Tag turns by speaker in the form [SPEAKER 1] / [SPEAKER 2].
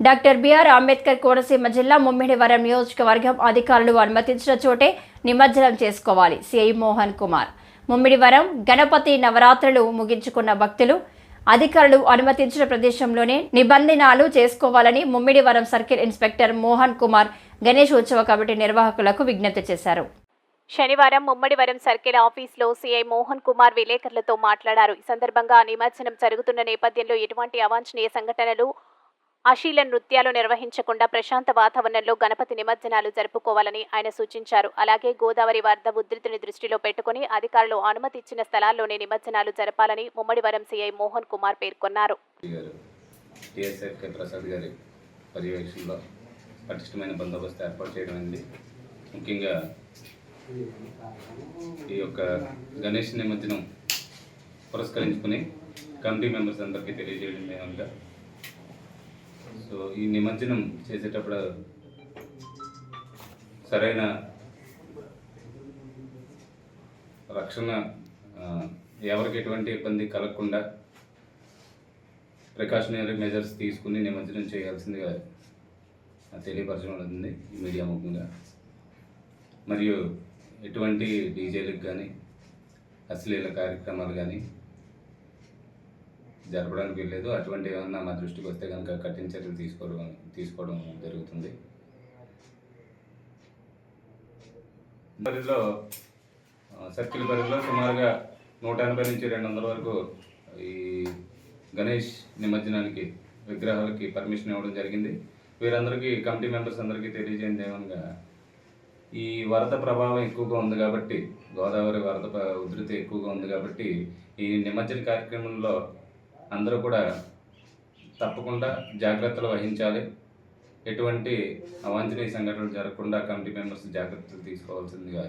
[SPEAKER 1] Doctor BR Ambedkar Konaseema జిల్లా ముమ్మిడివరం నియోజకవర్గం అధికారులు అనుమతించిన చోటే నిమజ్జనం చేసుకోవాలి. సిఐ మోహన్ కుమార్. ముమ్మిడివరం గణపతి నవరాత్రులు ముగించుకున్న భక్తులు అధికారులు అనుమతించిన ప్రదేశంలోనే నిబంధనలు చేసుకోవాలని ముమ్మిడివరం సర్కిల్ ఇన్స్పెక్టర్ మోహన్ కుమార్ గణేష్ ఉత్సవ కమిటీ నిర్వాహకులకు విజ్ఞప్తి చేశారు.
[SPEAKER 2] శనివారం ముమ్మిడివరం సర్కిల్ ఆఫీసులో సీఐ మోహన్ కుమార్ విలేకరులతో మాట్లాడారు. ఈ సందర్భంగా నిమజ్జనం జరుగుతున్న నేపథ్యంలో ఎటువంటి అవాంఛనీయ సంఘటనలు, అశ్లీల నృత్యాలు నిర్వహించకుండా ప్రశాంత వాతావరణంలో గణపతి నిమజ్జనాలు జరుపుకోవాలని ఆయన సూచించారు. అలాగే గోదావరి వరద ఉధృతిని దృష్టిలో పెట్టుకుని అధికారులు అనుమతి ఇచ్చిన స్థలాల్లోనే నిమజ్జనాలు జరపాలని ముమ్మిడివరం సీఐ మోహన్ కుమార్ పేర్కొన్నారు.
[SPEAKER 3] పటిష్టమైన బందోబస్తు ఏర్పాటు చేయడం అయింది. ముఖ్యంగా ఈ యొక్క గణేష్ నిమజ్జనం పురస్కరించుకుని కమిటీ మెంబర్స్ అందరికీ తెలియజేయడం ఏమనగా, సో ఈ నిమజ్జనం చేసేటప్పుడు సరైన రక్షణ, ఎవరికి ఎటువంటి ఇబ్బంది కలగకుండా ప్రికాషనరీ మెజర్స్ తీసుకుని నిమజ్జనం చేయాల్సిందిగా తెలియపరచడం అవుతుంది ఈ మీడియా ముఖ్యంగా. మరియు ఎటువంటి డీజేలకు కానీ అశ్లీల కార్యక్రమాలు కానీ జరపడానికి వెళ్ళలేదు. అటువంటి ఏమన్నా మా దృష్టికి వస్తే కనుక కఠిన చర్యలు తీసుకోవడం జరుగుతుంది. పరిధిలో సర్కిల్ పరిధిలో సుమారుగా 180 నుంచి 200 వరకు ఈ గణేష్ నిమజ్జనానికి విగ్రహాలకి పర్మిషన్ ఇవ్వడం జరిగింది. వీరందరికీ కమిటీ మెంబర్స్ అందరికీ తెలియజేయండి ఏమనగా, ఈ వరద ప్రభావం ఎక్కువగా ఉంది కాబట్టి, గోదావరి వరద ఉధృతి ఎక్కువగా ఉంది కాబట్టి ఈ నిమజ్జన కార్యక్రమంలో అందరూ కూడా తప్పకుండా జాగ్రత్తలు వహించాలి. ఎటువంటి అవాంఛనీయ సంఘటనలు జరగకుండా కమిటీ మెంబర్స్ జాగ్రత్తలు తీసుకోవాల్సిందిగా